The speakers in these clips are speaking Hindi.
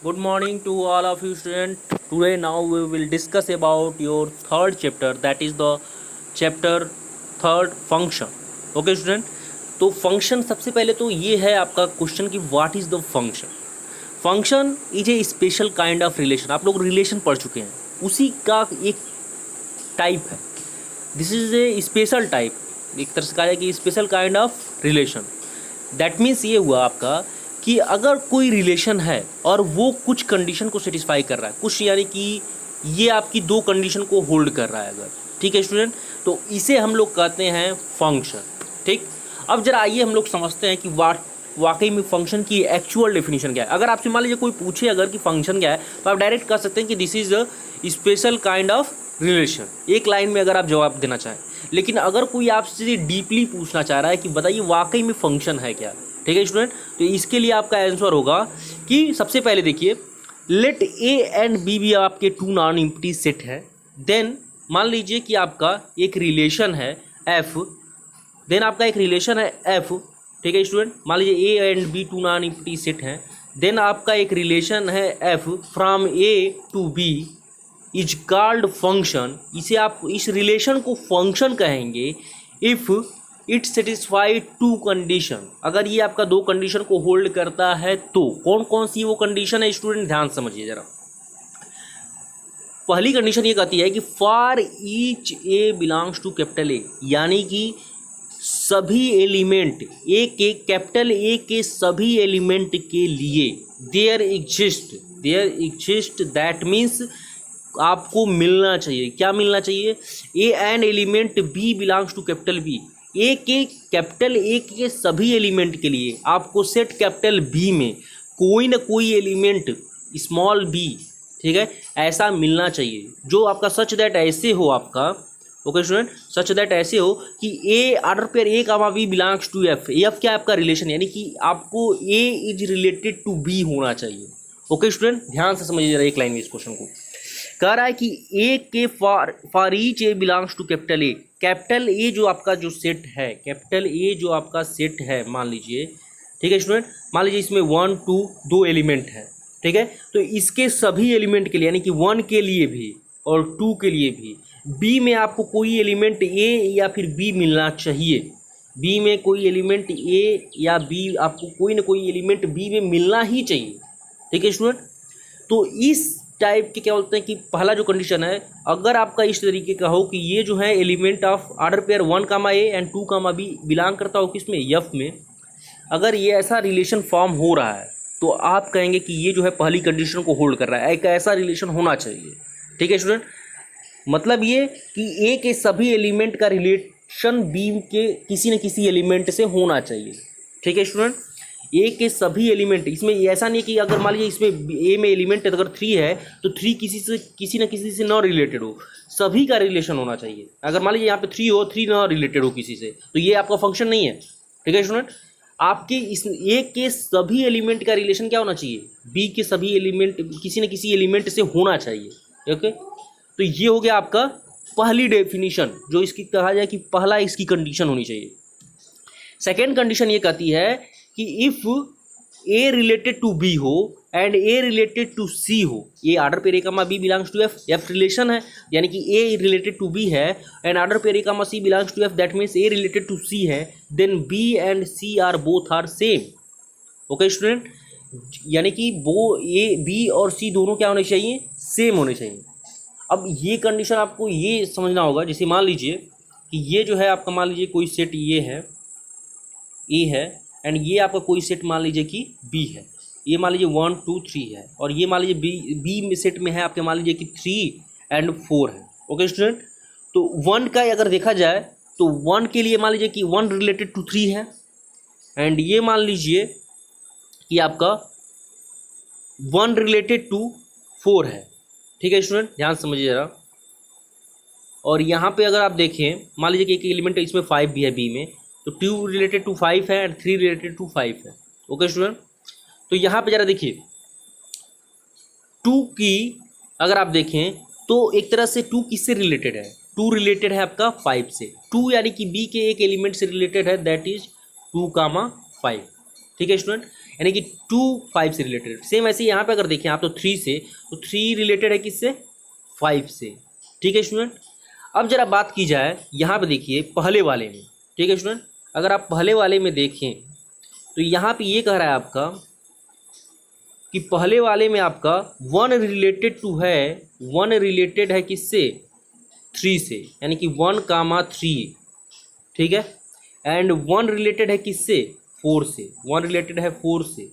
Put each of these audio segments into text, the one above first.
Good morning to all of you students. Today now we will discuss about your third chapter, that is the chapter third function. Okay student, तो फंक्शन सबसे पहले तो ये है आपका क्वेश्चन कि what is the function. Function is A special kind of relation. आप लोग रिलेशन पढ़ चुके हैं, उसी का एक टाइप है. This is a special type, एक तरह से कहा जाए कि special kind of relation. That means ये हुआ आपका कि अगर कोई रिलेशन है और वो कुछ कंडीशन को सेटिस्फाई कर रहा है, कुछ यानी कि ये आपकी दो कंडीशन को होल्ड कर रहा है अगर, ठीक है स्टूडेंट, तो इसे हम लोग कहते हैं फंक्शन. ठीक, अब जरा आइए हम लोग समझते हैं कि वाकई में फंक्शन की एक्चुअल डेफिनेशन क्या है. अगर आपसे मान लीजिए कोई पूछे अगर कि फंक्शन क्या है, तो आप डायरेक्ट कह सकते हैं कि this is a special kind of relation, एक लाइन में अगर आप जवाब देना चाहें. लेकिन अगर कोई आपसे डीपली पूछना चाह रहा है कि बताइए वाकई में फंक्शन है क्या, ठीक है स्टूडेंट, तो इसके लिए आपका आंसर होगा कि सबसे पहले देखिए, लेट ए एंड बी भी आपके टू नॉन एम्प्टी सेट है. देन मान लीजिए कि आपका एक रिलेशन है एफ, देन आपका एक रिलेशन है एफ, ठीक है स्टूडेंट, मान लीजिए A and B two non empty set हैं. देन आपका एक रिलेशन है F from A to B is called function. इसे आप इस रिलेशन को फंक्शन कहेंगे if it satisfy two condition. अगर ये आपका दो कंडीशन को होल्ड करता है तो कौन कौन सी वो कंडीशन है स्टूडेंट, ध्यान समझिए जरा. पहली कंडीशन ये कहती है कि for each a belongs to capital A, यानी कि सभी एलिमेंट ए के, कैपिटल ए के सभी एलिमेंट के लिए देयर एग्जिस्ट, दैट मीन्स आपको मिलना चाहिए, क्या मिलना चाहिए, A and element B belongs to capital B. A के, कैपिटल ए के सभी एलिमेंट के लिए आपको सेट कैपिटल बी में कोई ना कोई एलिमेंट स्मॉल बी, ठीक है, ऐसा मिलना चाहिए जो आपका सच दैट ऐसे हो आपका, ओके स्टूडेंट, सच दैट ऐसे हो कि A order pair A comma B belongs to F. F क्या आपका रिलेशन, यानी कि आपको A is related to B होना चाहिए. ओके स्टूडेंट, ध्यान से समझिए जरा एक लाइन में इस क्वेश्चन को. कह रहा है कि ए के for each a belongs to capital A, capital A जो आपका जो सेट है, कैपिटल ए जो आपका सेट है मान लीजिए, ठीक है स्टूडेंट, मान लीजिए इसमें 1 2 दो एलिमेंट है, ठीक है, तो इसके सभी एलिमेंट के लिए यानी कि 1 के लिए भी और 2 के लिए भी बी में आपको कोई एलिमेंट ए या फिर बी मिलना चाहिए. बी में कोई एलिमेंट ए या बी, आपको कोई ना कोई एलिमेंट बी में मिलना ही चाहिए, ठीक है स्टूडेंट. तो इस टाइप के क्या बोलते हैं कि पहला जो कंडीशन है, अगर आपका इस तरीके का हो कि ये जो है element of order pair 1 comma a and 2 comma b belong करता हो किसमें, एफ में, अगर ये ऐसा रिलेशन फॉर्म हो रहा है तो आप कहेंगे कि ये जो है पहली कंडीशन को होल्ड कर रहा है, एक ऐसा रिलेशन होना चाहिए. ठीक है स्टूडेंट, मतलब ये कि ए के सभी एलिमेंट का रिलेशन बी के किसी न किसी एलिमेंट से होना चाहिए. ठीक है स्टूडेंट, ए के सभी एलिमेंट, इसमें ऐसा नहीं कि अगर मान लीजिए इसमें ए में एलिमेंट अगर 3 है तो 3 किसी न किसी से नॉन रिलेटेड हो, सभी का रिलेशन होना चाहिए. अगर मान लीजिए यहाँ पे 3 हो, 3 नॉन रिलेटेड हो किसी से, तो ये आपका फंक्शन नहीं है. ठीक है स्टूडेंट, आपके इस ए के सभी एलिमेंट का रिलेशन क्या होना चाहिए, बी के सभी एलिमेंट किसी न किसी एलिमेंट से होना चाहिए. ओके, तो ये हो गया आपका पहली डेफिनेशन, जो इसकी कहा जाए कि पहला इसकी कंडीशन होनी चाहिए. सेकेंड कंडीशन ये कहती है कि if A related to B हो and A related to C हो, a order pair A comma B belongs to F, F relation है यानी कि ए रिलेटेड टू बी है and order pair A comma C belongs to F, that means A related to C है, then B and C are both are same. Okay student, यानी कि वो ए बी और सी दोनों क्या होने चाहिए, सेम होने चाहिए. अब ये कंडीशन आपको ये समझना होगा, जैसे मान लीजिए कि ये जो है आपका, मान लीजिए कोई सेट ये है, ए है, एंड ये आपका कोई सेट मान लीजिए कि बी है, ये मान लीजिए 1 2 3 है, और ये मान लीजिए बी में सेट में है आपके मान लीजिए कि 3 एंड 4 है. ओके स्टूडेंट, तो 1 का अगर देखा जाए तो 1 के लिए मान लीजिए कि 1 रिलेटेड टू 3 है, एंड ये मान लीजिए कि आपका 1 रिलेटेड टू 4 है. ठीक है स्टूडेंट, ध्यान समझिए जरा. और यहाँ पे अगर आप देखें, मान लीजिए कि एक एलिमेंट इसमें 5 भी है बी में, तो 2 रिलेटेड टू 5 है एंड 3 रिलेटेड टू 5 है. ओके स्टूडेंट, तो यहाँ पे जरा देखिए 2 की अगर आप देखें तो एक तरह से 2 किससे रिलेटेड है, 2 रिलेटेड है आपका 5 से. 2 यानी कि बी के एक एलिमेंट से रिलेटेड है, दैट इज 2 कामा 5. ठीक है स्टूडेंट, यानी कि 2 5 से रिलेटेड। सेम ऐसे यहाँ पे अगर देखें आप तो 3 से, तो 3 रिलेटेड है किससे, 5 से। ठीक है स्टूडेंट, अब जरा बात की जाए यहाँ पे देखिए पहले वाले में। ठीक है स्टूडेंट, अगर आप पहले वाले में देखें तो यहाँ पे ये कह रहा है आपका कि पहले वाले में आपका 1 रिलेटेड टू है, 1 रिलेटेड है किससे, 3 से, यानी कि 1,3। ठीक है, एंड 1 रिलेटेड है किससे, 4 से, 1 रिलेटेड है 4 से।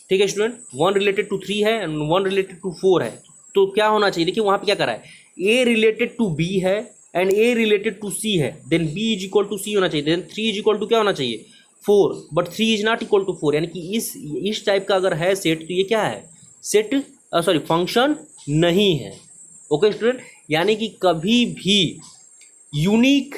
ठीक है स्टूडेंट, 1 रिलेटेड टू 3 है एंड 1 रिलेटेड टू 4 है। तो क्या होना चाहिए, देखिए वहाँ पे क्या करा है, ए रिलेटेड टू बी है and A related to C है, then B is equal to C होना चाहिए, देन 3 इज इक्वल टू क्या होना चाहिए, 4, but 3 is not equal to 4। यानी कि इस टाइप का अगर है सेट तो ये क्या है, सेट सॉरी फंक्शन नहीं है। ओके स्टूडेंट, यानी कि कभी भी यूनिक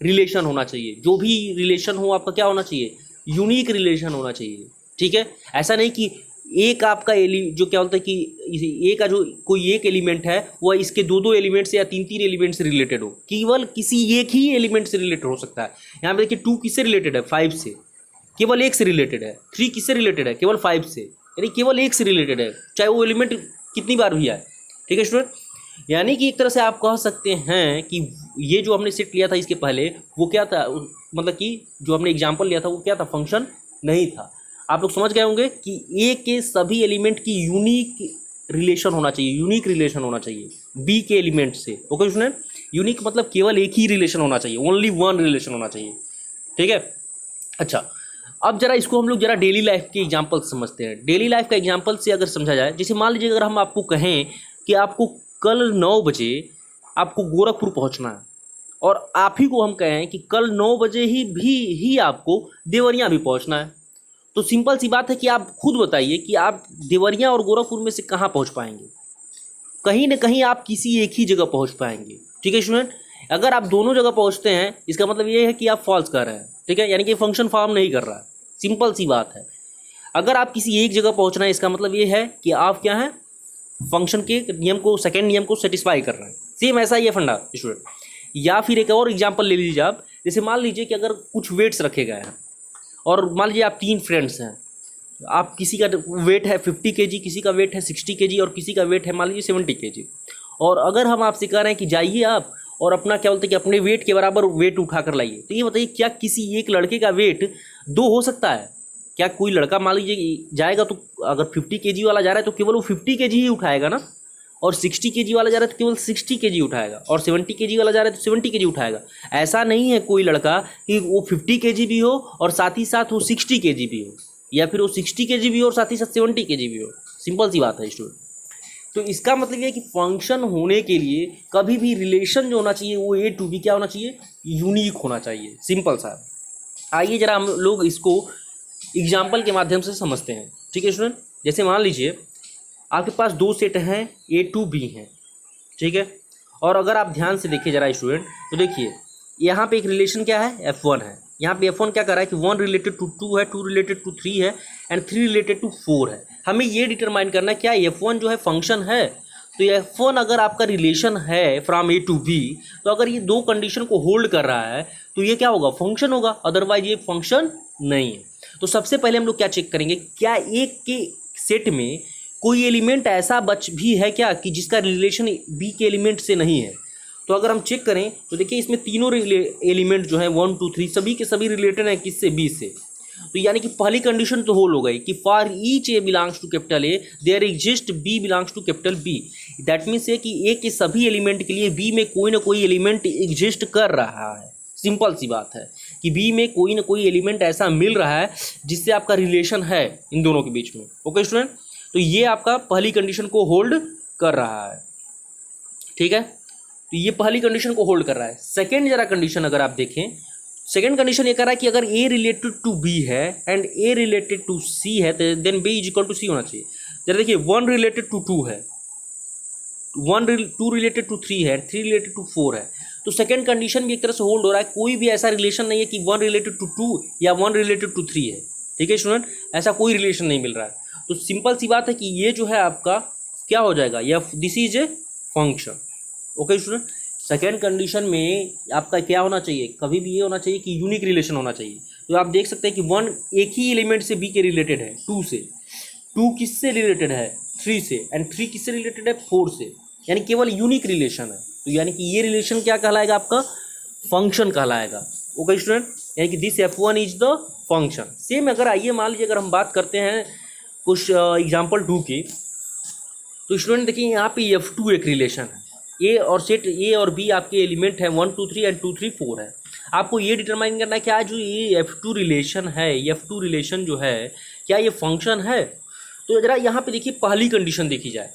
रिलेशन होना चाहिए, जो भी रिलेशन हो आपका क्या होना चाहिए, यूनिक रिलेशन होना चाहिए। ठीक है, ऐसा नहीं कि एक आपका जो क्या बोलते हैं कि ए का जो कोई एक एलिमेंट है वह इसके 2 एलिमेंट से या 3 एलिमेंट से रिलेटेड हो, केवल किसी एक ही एलिमेंट से रिलेटेड हो सकता है। यहाँ पे देखिए 2 किससे रिलेटेड है, 5 से, केवल एक से रिलेटेड है। 3 किससे रिलेटेड है, केवल 5 से, यानी केवल एक से रिलेटेड है, चाहे वो एलिमेंट कितनी बार भी आए। ठीक है स्टूडेंट, यानी कि एक तरह से आप कह सकते हैं कि ये जो हमने सेट लिया था इसके पहले वो क्या था, मतलब कि जो हमने एग्जाम्पल लिया था वो क्या था, फंक्शन नहीं था। आप लोग समझ गए होंगे कि ए के सभी एलिमेंट की यूनिक रिलेशन होना चाहिए, यूनिक रिलेशन होना चाहिए बी के एलिमेंट से। ओके स्टूडेंट, यूनिक मतलब केवल एक ही रिलेशन होना चाहिए, ओनली 1 रिलेशन होना चाहिए। ठीक है, अच्छा अब जरा इसको हम लोग जरा डेली लाइफ के एग्जाम्पल समझते हैं। डेली लाइफ का एग्जाम्पल से अगर समझा जाए, जैसे मान लीजिए अगर हम आपको कहें कि आपको कल 9 बजे आपको गोरखपुर पहुंचना है, और आप ही को हम कहें कि कल 9 बजे ही आपको देवरिया भी पहुंचना है, तो सिंपल सी बात है कि आप खुद बताइए कि आप देवरिया और गोरखपुर में से कहाँ पहुंच पाएंगे, कहीं ना कहीं आप किसी एक ही जगह पहुंच पाएंगे। ठीक है स्टूडेंट, अगर आप दोनों जगह पहुंचते हैं इसका मतलब ये है कि आप फॉल्स कर रहे हैं। ठीक है, यानी कि फंक्शन फॉर्म नहीं कर रहा है, सिंपल सी बात है। अगर आप किसी एक जगह पहुंचना है इसका मतलब ये है कि आप क्या हैं, फंक्शन के नियम को, सेकेंड नियम को सेटिस्फाई कर रहे हैं। सेम ऐसा ही है फंडा स्टूडेंट। या फिर एक और एग्जाम्पल ले लीजिए आप, जैसे मान लीजिए कि अगर कुछ वेट्स रखे गए हैं और मान लीजिए आप 3 फ्रेंड्स हैं, आप किसी का वेट है 50 kg, किसी का वेट है 60 kg और किसी का वेट है मान लीजिए 70 kg। और अगर हम आपसे कह रहे हैं कि जाइए आप और अपना क्या बोलते हैं कि अपने वेट के बराबर वेट उठा कर लाइए, तो ये बताइए क्या किसी एक लड़के का वेट 2 हो सकता है? क्या कोई लड़का मान लीजिए जाएगा तो अगर 50 kg वाला जा रहा है तो केवल वो 50 kg ही उठाएगा ना, और 60 kg वाला जा रहा है तो केवल 60 kg उठाएगा, और 70 kg वाला जा रहा है तो 70 kg उठाएगा। ऐसा नहीं है कोई लड़का कि वो 50 kg भी हो और साथ ही साथ वो 60 kg भी हो, या फिर वो 60 kg भी हो और साथ ही साथ 70 kg भी हो। सिंपल सी बात है स्टूडेंट। तो इसका मतलब ये है कि फंक्शन होने के लिए कभी भी रिलेशन जो होना चाहिए वो ए टू बी क्या होना चाहिए, यूनिक होना चाहिए। सिंपल सा। आइए जरा हम लोग इसको एग्जाम्पल के माध्यम से समझते हैं। ठीक है स्टूडेंट, जैसे मान लीजिए आपके पास 2 सेट हैं ए टू बी हैं। ठीक है, और अगर आप ध्यान से देखिए जरा स्टूडेंट, तो देखिए यहाँ पे एक रिलेशन क्या है, F1 है। यहाँ पे F1 क्या कर रहा है कि 1 रिलेटेड टू 2 है, 2 रिलेटेड टू 3 है एंड 3 रिलेटेड टू 4 है। हमें ये डिटरमाइन करना है क्या F1 जो है फंक्शन है। तो F1 अगर आपका रिलेशन है फ्रॉम ए टू बी, तो अगर ये 2 कंडीशन को होल्ड कर रहा है तो ये क्या होगा, फंक्शन होगा, अदरवाइज ये फंक्शन नहीं है। तो सबसे पहले हम लोग क्या चेक करेंगे, क्या एक के सेट में कोई एलिमेंट ऐसा बच भी है क्या कि जिसका रिलेशन बी के एलिमेंट से नहीं है। तो अगर हम चेक करें तो देखिए इसमें तीनों एलिमेंट जो है 1 2 3 सभी के सभी रिलेटेड हैं किससे, बी से। तो यानी कि पहली कंडीशन तो होल्ड हो गई कि for each a belongs to capital A there exist b belongs to capital B. That means है कि ए के सभी एलिमेंट के लिए बी में कोई ना कोई एलिमेंट एग्जिस्ट कर रहा है। सिंपल सी बात है कि बी में कोई ना कोई एलिमेंट ऐसा मिल रहा है जिससे आपका रिलेशन है इन दोनों के बीच में। ओके स्टूडेंट, तो ये आपका पहली कंडीशन को होल्ड कर रहा है। ठीक है, तो ये पहली कंडीशन को होल्ड कर रहा है। सेकेंड जरा कंडीशन अगर आप देखें, सेकेंड कंडीशन ये कर रहा है कि अगर ए रिलेटेड टू बी है and A related to C है तो then B is equal to C होना चाहिए। जरा देखिए 1 रिलेटेड टू 2 है, 2 रिलेटेड टू 3 है, 3 रिलेटेड टू 4 है। तो सेकेंड कंडीशन भी एक तरह से होल्ड हो रहा है। कोई भी ऐसा रिलेशन नहीं है कि 1 रिलेटेड टू 2 या 1 रिलेटेड टू 3 है। ठीक है स्टूडेंट, ऐसा कोई रिलेशन नहीं मिल रहा है। तो सिंपल सी बात है कि ये जो है आपका क्या हो जाएगा, या this is a function. Okay student, second condition में आपका क्या होना चाहिए, कभी भी ये होना चाहिए कि यूनिक रिलेशन होना चाहिए। तो आप देख सकते हैं कि 1 एक ही एलिमेंट से बी के रिलेटेड है 2 से, 2 किससे रिलेटेड है 3 से, एंड 3 किससे रिलेटेड है 4 से, यानी केवल यूनिक रिलेशन है। तो यानी कि ये रिलेशन क्या कहलाएगा आपका, फंक्शन कहलाएगा। ओके स्टूडेंट, यानी कि this F1 is the function. Same अगर आइए मान लीजिए अगर हम बात करते हैं कुछ एग्जाम्पल 2 की, तो स्टूडेंट देखिए यहाँ पे F2 एक रिलेशन है, ए और सेट ए और बी आपके एलिमेंट है 1 2 3 एंड 2 3 4 है। आपको ये डिटरमाइन करना है कि आज जो ये F2 रिलेशन है, F2 रिलेशन जो है क्या ये फंक्शन है। तो जरा यहाँ पे देखिए पहली कंडीशन देखी जाए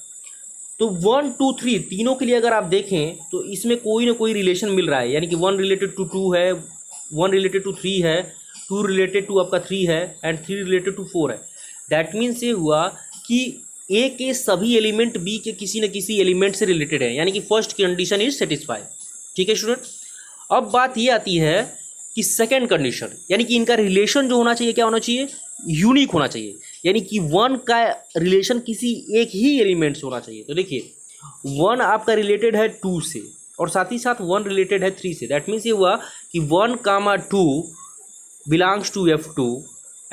तो 1 2 3 तीनों के लिए अगर आप देखें तो इसमें कोई ना कोई रिलेशन मिल रहा है, यानी कि 1 रिलेटेड टू 2 है, 1 रिलेटेड टू 3 है, 2 रिलेटेड टू आपका 3 है एंड 3 रिलेटेड टू 4 है। दैट मीन्स ये हुआ कि ए के सभी एलिमेंट बी के किसी न किसी एलिमेंट से रिलेटेड है, यानी कि फर्स्ट कंडीशन इज सेटिस्फाइड। ठीक है स्टूडेंट, अब बात ये आती है कि सेकेंड कंडीशन, यानी कि इनका रिलेशन जो होना चाहिए क्या होना चाहिए, यूनिक होना चाहिए, यानी कि 1 का रिलेशन किसी एक ही एलिमेंट से होना चाहिए। तो देखिए 1 आपका रिलेटेड है 2 से और साथ ही साथ 1 रिलेटेड है 3 से। दैट मीन्स ये हुआ कि 1 comma 2 belongs to F2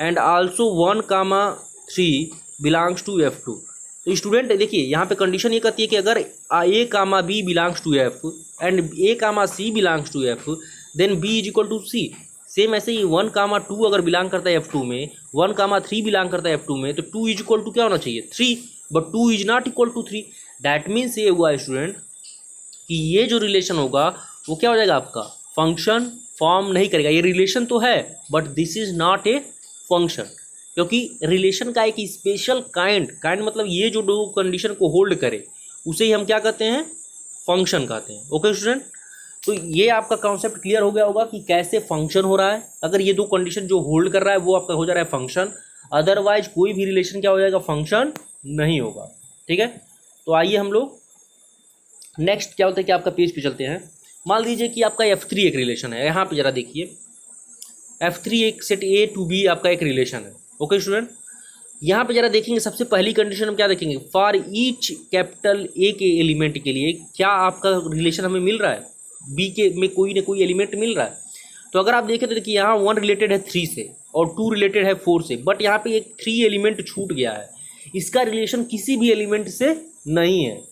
and also 1 comma 3 belongs to F2। तो स्टूडेंट देखिए यहाँ पे कंडीशन ये कहती है कि अगर A comma B belongs to F and A comma C belongs to F then B is equal to C। Same ऐसे ही 1 कामा 2 अगर बिलोंग करता है F2 में, 1 कामा 3 बिलोंग करता है F2 में, तो 2 इज इक्वल टू क्या होना चाहिए 3, but 2 is not equal to 3। That means ये हुआ स्टूडेंट कि ये जो रिलेशन होगा वो क्या हो जाएगा आपका फंक्शन फॉर्म नहीं करेगा। ये रिलेशन तो है but this is not a function, क्योंकि रिलेशन का एक स्पेशल काइंड मतलब ये जो दो कंडीशन को होल्ड करे उसे ही हम क्या कहते हैं, फंक्शन कहते हैं। ओके स्टूडेंट, तो ये आपका कॉन्सेप्ट क्लियर हो गया होगा कि कैसे फंक्शन हो रहा है। अगर ये दो कंडीशन जो होल्ड कर रहा है वो आपका हो जा रहा है फंक्शन, अदरवाइज कोई भी रिलेशन क्या हो जाएगा, फंक्शन नहीं होगा। ठीक है, तो आइए हम लोग नेक्स्ट क्या होता है कि आपका पेज पे चलते हैं। मान लीजिए कि आपका F3 एक रिलेशन है, यहाँ पे जरा देखिए F3 एक सेट A टू B आपका एक रिलेशन है। ओके स्टूडेंट, यहाँ पे जरा देखेंगे सबसे पहली कंडीशन हम क्या देखेंगे, फॉर ईच कैपिटल A के एलिमेंट के लिए क्या आपका रिलेशन हमें मिल रहा है, B के में कोई ना कोई एलिमेंट मिल रहा है। तो अगर आप देखें तो देखिए यहाँ 1 रिलेटेड है 3 से और 2 रिलेटेड है 4 से, बट यहाँ पे एक 3 एलिमेंट छूट गया है, इसका रिलेशन किसी भी एलिमेंट से नहीं है।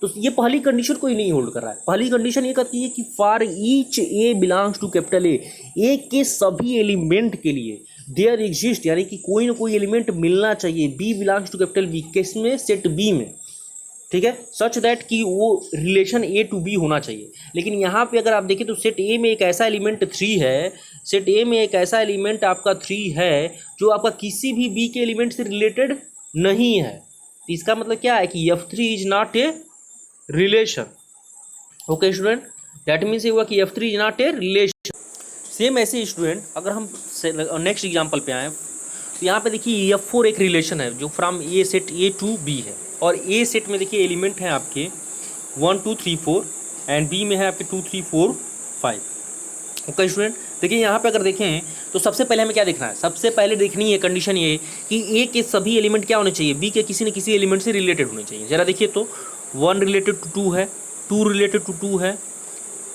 तो ये पहली कंडीशन कोई नहीं होल्ड कर रहा है। पहली कंडीशन ये कहती है कि for each A belongs to capital A के सभी एलिमेंट के लिए देयर एग्जिस्ट, यानी कि कोई ना कोई एलिमेंट मिलना चाहिए B belongs to capital B, किसमें, सेट B में। ठीक है, सच दैट कि वो रिलेशन A टू B होना चाहिए। लेकिन यहाँ पे अगर आप देखें तो सेट A में एक ऐसा एलिमेंट 3 है, सेट A में एक ऐसा एलिमेंट आपका 3 है जो आपका किसी भी B के एलिमेंट से रिलेटेड नहीं है। तो इसका मतलब क्या है कि F3 is not a relation. Okay student, that means ये हुआ कि F3 is not a relation. Same ऐसे स्टूडेंट अगर हम नेक्स्ट एग्जांपल पे आए तो यहाँ पे देखिए F4 एक रिलेशन है जो from A set A to B है, और A सेट में देखिए एलिमेंट है आपके 1 2 3 4 एंड B में है आपके 2 3 4 5। ओके स्टूडेंट, देखिए यहाँ पे अगर देखें तो सबसे पहले हमें क्या देखना है, सबसे पहले देखनी है कंडीशन ये कि A के सभी एलिमेंट क्या होने चाहिए, B के किसी न किसी एलिमेंट से रिलेटेड होने चाहिए। जरा देखिए तो 1 रिलेटेड टू 2 है, 2 रिलेटेड टू 2 है,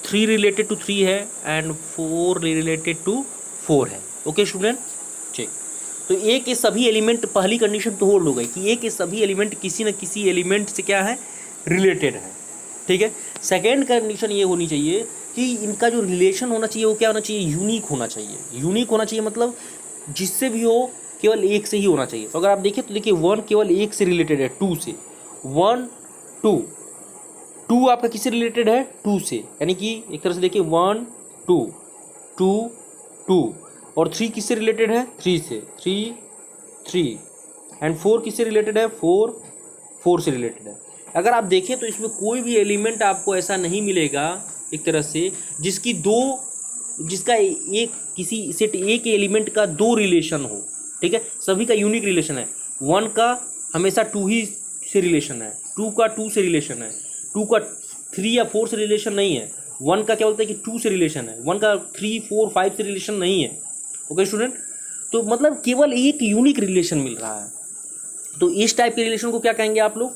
3 रिलेटेड टू 3 है एंड 4 रिलेटेड टू 4 है। ओके स्टूडेंट, ठीक। तो A के सभी एलिमेंट, पहली कंडीशन तो होल्ड हो गई कि A के सभी एलिमेंट किसी न किसी एलिमेंट से क्या है, रिलेटेड है। ठीक है, सेकेंड कंडीशन ये होनी चाहिए कि इनका जो रिलेशन होना चाहिए वो क्या होना चाहिए, यूनिक होना चाहिए। यूनिक होना चाहिए मतलब जिससे भी हो केवल एक से ही होना चाहिए। तो अगर आप देखें तो देखिए 1 केवल एक से रिलेटेड है, 2 से, 1 2 2 आपका किससे रिलेटेड है, 2 से, यानी कि एक तरह से देखिए 1 2 2 2, और 3 किससे रिलेटेड है, 3 से, 3 3 एंड 4 किससे रिलेटेड है, 4 4 से रिलेटेड है। अगर आप देखें तो इसमें कोई भी एलिमेंट आपको ऐसा नहीं मिलेगा एक तरह से जिसका एक किसी सेट A के एलिमेंट का 2 रिलेशन हो। ठीक है, सभी का यूनिक रिलेशन है। 1 का हमेशा 2 ही से रिलेशन है, 2 का 2 से रिलेशन है, 2 का 3 या 4 से रिलेशन नहीं है, 1 का क्या बोलते हैं कि 2 से रिलेशन है, 1 का 3 4 5 से रिलेशन नहीं है। ओके स्टूडेंट, तो मतलब केवल एक यूनिक रिलेशन मिल रहा है। तो इस टाइप के रिलेशन को क्या कहेंगे आप लोग,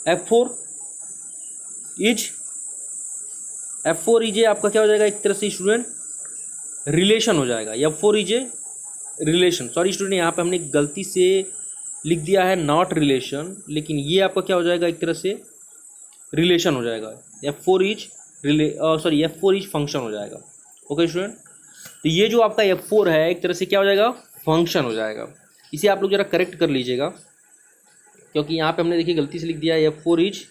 F4 इज आपका क्या हो जाएगा, एक तरह से स्टूडेंट रिलेशन हो जाएगा। F4 is a relation, sorry student यहाँ पे हमने गलती से लिख दिया है नॉट रिलेशन, लेकिन ये आपका क्या हो जाएगा, एक तरह से रिलेशन हो जाएगा। F4 is F4 is function हो जाएगा। ओके स्टूडेंट, तो ये जो आपका F4 है एक तरह से क्या हो जाएगा, फंक्शन हो जाएगा। इसे आप लोग जरा करेक्ट कर लीजिएगा, क्योंकि यहाँ पे हमने देखिए गलती से लिख दिया है F4 इज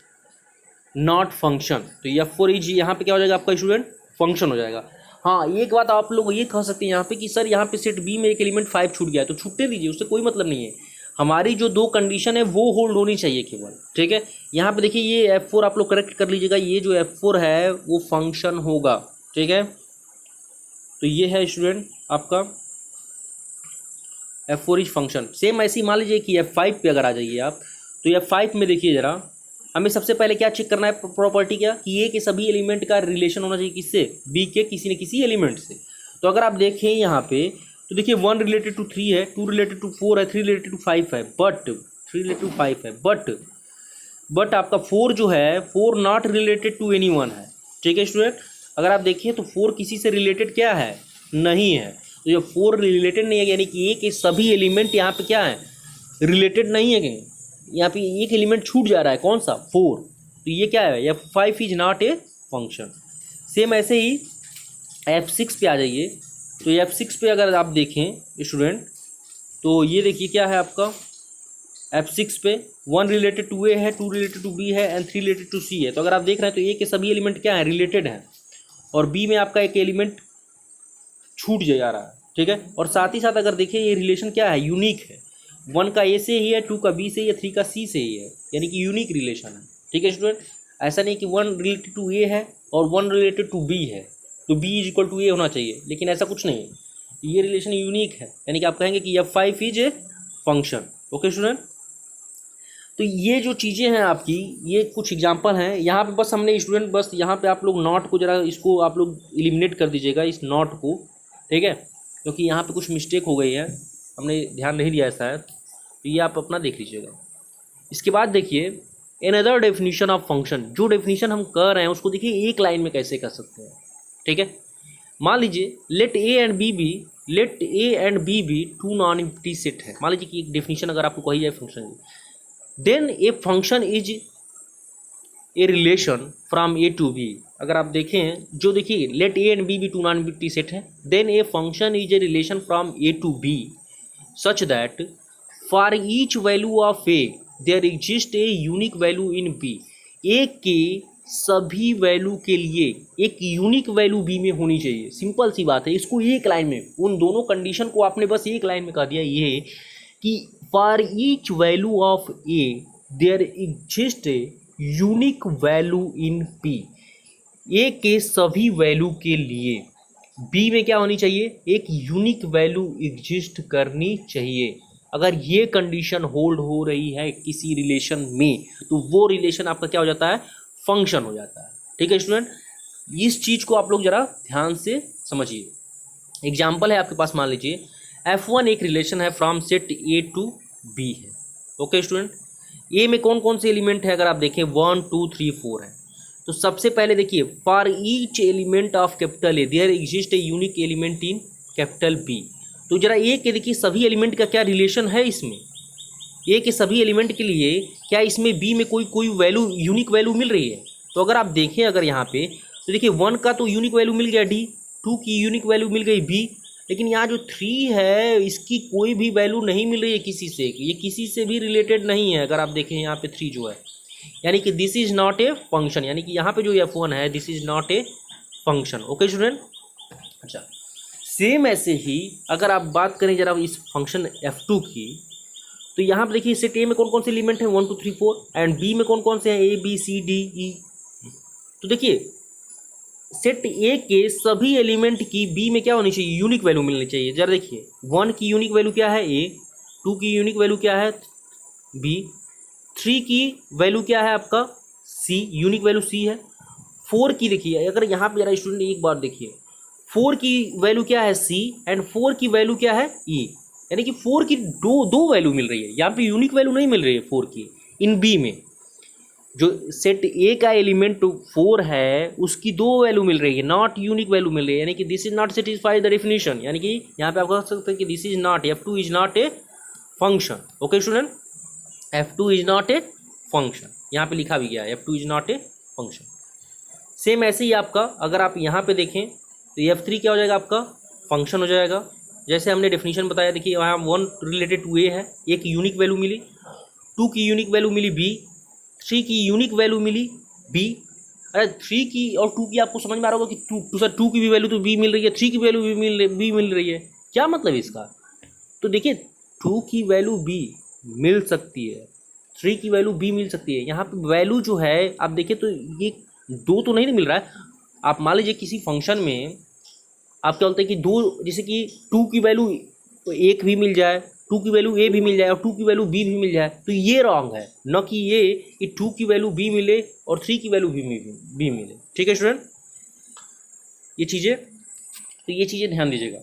नॉट फंक्शन, तो F4 इज यहाँ पे क्या हो जाएगा आपका स्टूडेंट, फंक्शन हो जाएगा। हाँ, एक बात आप लोग ये कह सकते हैं यहाँ पे कि सर यहाँ पे सेट बी में एक एलिमेंट 5 छूट गया है, तो छूटने दीजिए, उससे कोई मतलब नहीं है। हमारी जो दो कंडीशन है वो होल्ड होनी चाहिए केवल, ठीक है। यहाँ पे देखिए ये F4 आप लोग करेक्ट कर लीजिएगा, ये जो F4 है वो फंक्शन होगा, ठीक है। तो ये है स्टूडेंट आपका F4 इज फंक्शन। सेम ऐसे ही मान लीजिए कि F5 पे अगर आ जाइए आप, तो F5 में देखिए जरा, हमें सबसे पहले क्या चेक करना है, प्रॉपर्टी क्या, कि ए के सभी एलिमेंट का रिलेशन होना चाहिए किससे, बी के किसी न किसी एलिमेंट से। तो अगर आप देखें यहाँ पे, तो देखिए 1 रिलेटेड टू 3 है, 2 रिलेटेड टू 4 है, 3 रिलेटेड टू 5 है, बट आपका 4 जो है 4 not related to any one है, ठीक है स्टूडेंट। अगर आप देखिए तो 4 किसी से रिलेटेड क्या है, नहीं है। तो जब 4 रिलेटेड नहीं है, यानी कि ए के सभी एलिमेंट यहाँ पे क्या है, रिलेटेड नहीं है कहीं, यहाँ पे एक एलिमेंट छूट जा रहा है, कौन सा, 4। तो ये क्या है, F5 is not a function. Same ऐसे ही F6 पे आ जाइए, तो F6 पे अगर आप देखें स्टूडेंट, तो ये देखिए क्या है आपका F6 पे 1 रिलेटेड टू ए है, 2 रिलेटेड टू बी है एंड 3 रिलेटेड टू सी है। तो अगर आप देख रहे हैं तो ए के सभी एलिमेंट क्या है, रिलेटेड हैं, और बी में आपका एक एलिमेंट छूट जा रहा है, ठीक है। और साथ ही साथ अगर देखिए ये रिलेशन क्या है, यूनिक है, 1 का ए से ही है, 2 का बी से ही है, 3 का सी से ही है, यानी कि यूनिक रिलेशन है, ठीक है स्टूडेंट। ऐसा नहीं कि 1 रिलेटेड टू ए है और 1 रिलेटेड टू बी है, तो बी इज इक्वल टू ए होना चाहिए, लेकिन ऐसा कुछ नहीं है, ये रिलेशन यूनिक है, यानी कि आप कहेंगे कि F5 is a function. Okay student, तो ये जो चीज़ें हैं आपकी, ये कुछ एग्जांपल हैं। यहाँ पे बस हमने स्टूडेंट, बस यहाँ पे आप लोग नॉट को जरा इसको आप लोग एलिमिनेट कर दीजिएगा, इस नॉट को, ठीक है, क्योंकि यहाँ पे कुछ मिस्टेक हो गई है, हमने ध्यान नहीं दिया है शायद, तो ये आप अपना देख लीजिएगा। इसके बाद देखिए अनदर डेफिनेशन ऑफ फंक्शन, जो डेफिनेशन हम कर रहे हैं उसको देखिए एक लाइन में कैसे कर सकते हैं, ठीक है। मान लीजिए let A and B B two non empty set है। मान लीजिए कि एक डेफिनेशन अगर आपको कही जाए फंक्शन की, then a function is a relation from A to B. अगर आप देखें, जो देखिए let A and B two non empty set है, then a function is a relation from A to B such that for each value of A there exist a unique value in B. A के सभी वैल्यू के लिए एक यूनिक वैल्यू बी में होनी चाहिए। सिंपल सी बात है, इसको एक लाइन में, उन दोनों कंडीशन को आपने बस एक लाइन में कह दिया, ये कि for each value of A there exist a unique value in P. A के सभी वैल्यू के लिए बी में क्या होनी चाहिए, एक यूनिक वैल्यू एग्जिस्ट करनी चाहिए। अगर ये कंडीशन होल्ड हो रही है किसी रिलेशन में, तो वो रिलेशन आपका क्या हो जाता है, फंक्शन हो जाता है, ठीक है स्टूडेंट। इस चीज़ को आप लोग जरा ध्यान से समझिए। एग्जाम्पल है आपके पास, मान लीजिए F1 एक रिलेशन है from set A to B है। ओके स्टूडेंट, ए में कौन कौन से एलिमेंट है, अगर आप देखें 1 2 3 4 है। तो सबसे पहले देखिए for each element of capital A there exist a unique element in capital B. तो जरा ए के देखिए सभी एलिमेंट का क्या रिलेशन है, इसमें ए के सभी एलिमेंट के लिए क्या इसमें बी में कोई वैल्यू, यूनिक वैल्यू मिल रही है। तो अगर आप देखें, अगर यहाँ पे तो देखिए 1 का तो यूनिक वैल्यू मिल गया डी, 2 की यूनिक वैल्यू मिल गई बी, लेकिन यहाँ जो 3 है इसकी कोई भी वैल्यू नहीं मिल रही है किसी से, ये किसी से भी रिलेटेड नहीं है। अगर आप देखें यहाँ पे 3 जो है, यानी कि this is not a function, यानी कि यहाँ पे जो F1 है this is not a function. Okay student, अच्छा सेम ऐसे ही अगर आप बात करें जरा इस फंक्शन F2 की, तो यहाँ पे देखिए सेट ए में कौन कौन से एलिमेंट हैं 1 2 3 4, एंड बी में कौन कौन से हैं A B C D E। तो देखिए सेट ए के सभी एलिमेंट की बी में क्या होनी चाहिए, यूनिक वैल्यू मिलनी चाहिए। जरा देखिए 1 की यूनिक वैल्यू क्या है A, 2 की यूनिक वैल्यू क्या है B, 3 की वैल्यू क्या है आपका C, यूनिक वैल्यू C है। 4 की देखिए, अगर यहाँ पे जरा स्टूडेंट एक बार देखिए 4 की वैल्यू क्या है C एंड 4 की वैल्यू क्या है E, यानी कि 4 की दो वैल्यू मिल रही है, यहाँ पे यूनिक वैल्यू नहीं मिल रही है 4 की इन बी में। जो सेट ए का एलिमेंट 4 है उसकी 2 वैल्यू मिल रही है, नॉट यूनिक वैल्यू मिल रही है, यानी कि this is not satisfy the definition, यानी कि यहाँ पे आप कह सकते हैं कि this is not, F2 is not a function. Okay student, F2 is not a function, यहाँ पे लिखा भी गया है F2 is not a function. Same ऐसे ही आपका अगर आप यहाँ पे देखें तो F3 क्या हो जाएगा, आपका फंक्शन हो जाएगा। जैसे हमने डेफिनेशन बताया, देखिए वहाँ 1 रिलेटेड टू ए है, एक यूनिक वैल्यू मिली, 2 की यूनिक वैल्यू मिली बी, 3 की यूनिक वैल्यू मिली बी। अरे 3 की और 2 की आपको समझ में आ रहा होगा कि 2 की भी वैल्यू तो बी मिल रही है, 3 की वैल्यू बी मिल रही है, क्या मतलब इसका। तो देखिए 2 की वैल्यू बी मिल सकती है, 3 की वैल्यू बी मिल सकती है। यहाँ पे वैल्यू जो है आप देखिए तो ये 2 तो नहीं मिल रहा है। आप मान लीजिए किसी फंक्शन में आप क्या बोलते हैं कि 2, जैसे कि 2 की वैल्यू 1 भी मिल जाए, 2 की वैल्यू ए भी मिल जाए और 2 की वैल्यू बी भी मिल जाए, तो ये रॉन्ग है, न कि ये कि 2 की वैल्यू बी मिले और 3 की वैल्यू बी मिले। ठीक है स्टूडेंट, ये चीज़ें ध्यान दीजिएगा।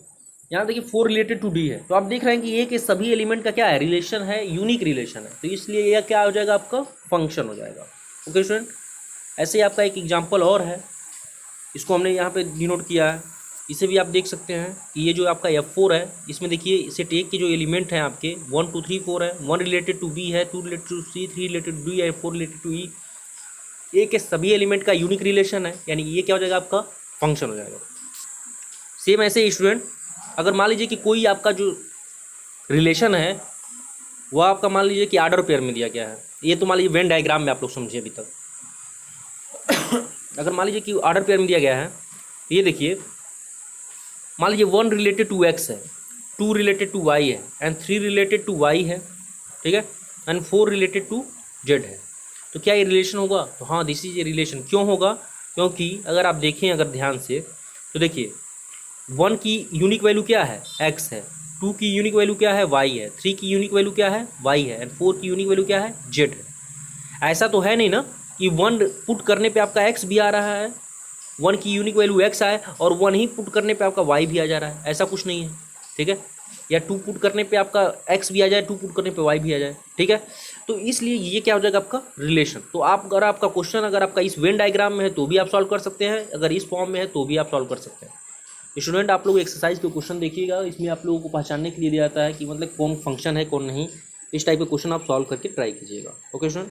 यहाँ देखिए 4 रिलेटेड टू डी है, तो आप देख रहे हैं कि ए के सभी एलिमेंट का क्या है, रिलेशन है, यूनिक रिलेशन है, तो इसलिए यह क्या हो जाएगा, आपका फंक्शन हो जाएगा। ओके स्टूडेंट, ऐसे ही आपका एक एग्जाम्पल और है, इसको हमने यहाँ पे डिनोट किया है, इसे भी आप देख सकते हैं कि ये जो आपका F4 है, इसमें देखिए सेट ए के जो एलिमेंट हैं आपके 1 2 3 4 है, 1 रिलेटेड टू बी है, 2 related to C, 3 related to D है, 4 रिलेटेड टू ई। ए के सभी एलिमेंट का यूनिक रिलेशन है, यानी ये क्या हो जाएगा, आपका फंक्शन हो जाएगा। सेम ऐसे ही स्टूडेंट, अगर मान लीजिए कि कोई आपका जो रिलेशन है वह आपका मान लीजिए कि आर्डर पेयर में दिया गया है, ये तो मान लीजिए वेन डायग्राम में आप लोग समझे अभी तक। अगर मान लीजिए कि आर्डर पेयर में दिया गया है, ये देखिए मान लीजिए 1 रिलेटेड टू एक्स है, 2 रिलेटेड टू वाई है एंड 3 रिलेटेड टू वाई है, ठीक है, एंड 4 रिलेटेड टू जेड है। तो क्या ये रिलेशन होगा, तो हाँ दिस इज ए रिलेशन। क्यों होगा, क्योंकि अगर आप देखें अगर ध्यान से तो देखिए 1 की यूनिक वैल्यू क्या है, एक्स है, 2 की यूनिक वैल्यू क्या है, वाई है, 3 की यूनिक वैल्यू क्या है, वाई है, एंड 4 की यूनिक वैल्यू क्या है, जेड है। ऐसा तो है नहीं ना कि 1 पुट करने पे आपका एक्स भी आ रहा है, 1 की यूनिक वैल्यू एक्स आए और 1 ही पुट करने पे आपका वाई भी आ जा रहा है, ऐसा कुछ नहीं है। ठीक है, या 2 पुट करने पे आपका एक्स भी आ जाए, 2 पुट करने पे वाई भी आ जाए। ठीक है, तो इसलिए ये क्या हो जाएगा, आपका रिलेशन। तो आप अगर आपका क्वेश्चन अगर आपका इस वेन डायग्राम में है तो भी आप सॉल्व कर सकते हैं, अगर इस फॉर्म में है तो भी आप सॉल्व कर सकते हैं। स्टूडेंट आप लोग एक्सरसाइज के क्वेश्चन देखिएगा, इसमें आप लोगों को पहचानने के लिए दिया जाता है कि मतलब कौन फंक्शन है कौन नहीं। इस टाइप के क्वेश्चन आप सॉल्व करके ट्राई कीजिएगा। Okay student.